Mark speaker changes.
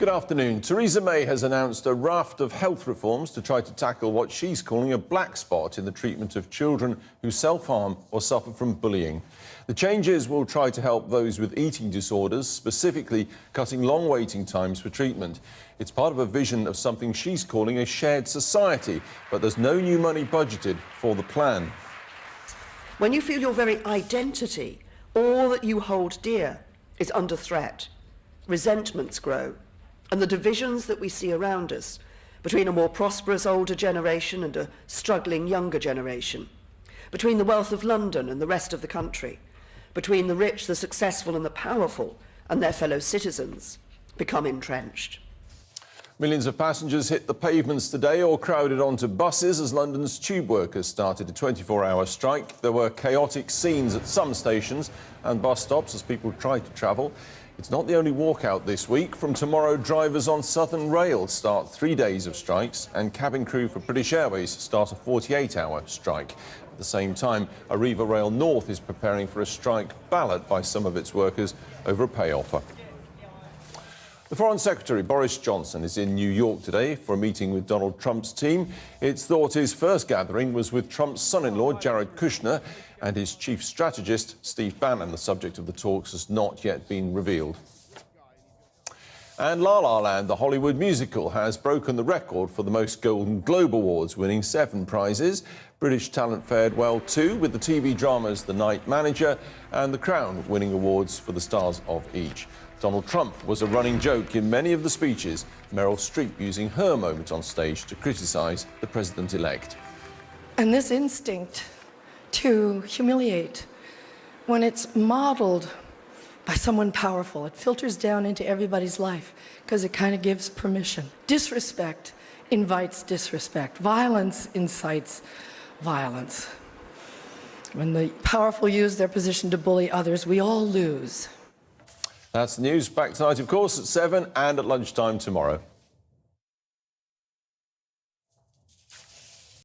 Speaker 1: Good afternoon. Theresa May has announced a raft of health reforms to try to tackle what she's calling a black spot in the treatment of children who self-harm or suffer from bullying. The changes will try to help those with eating disorders, specifically cutting long waiting times for treatment. It's part of a vision of something she's calling a shared society, but there's no new money budgeted for the plan.
Speaker 2: When you feel your very identity, all that you hold dear, is under threat, resentments grow, and the divisions that we see around us between a more prosperous older generation and a struggling younger generation, between the wealth of London and the rest of the country, between the rich, the successful and the powerful and their fellow citizens, become entrenched.
Speaker 1: Millions of passengers hit the pavements today or crowded onto buses as London's tube workers started a 24-hour strike. There were chaotic scenes at some stations and bus stops as people tried to travel. It's not the only walkout this week. From tomorrow, drivers on Southern Rail start 3 days of strikes and cabin crew for British Airways start a 48-hour strike. At the same time, Arriva Rail North is preparing for a strike ballot by some of its workers over a pay offer. The Foreign Secretary, Boris Johnson, is in New York today for a meeting with Donald Trump's team. It's thought his first gathering was with Trump's son-in-law, Jared Kushner, and his chief strategist, Steve Bannon. The subject of the talks has not yet been revealed. And La La Land, the Hollywood musical, has broken the record for the most Golden Globe Awards, winning 7 prizes. British talent fared well too, with the TV dramas The Night Manager and The Crown winning awards for the stars of each. Donald Trump was a running joke in many of the speeches, Meryl Streep using her moment on stage to criticise the president-elect.
Speaker 3: And this instinct to humiliate, when it's modeled by someone powerful, it filters down into everybody's life because it kind of gives permission. Disrespect invites disrespect. Violence incites violence. When the powerful use their position to bully others, we all lose.
Speaker 1: That's the news. Back tonight, of course, at 7 and at lunchtime tomorrow.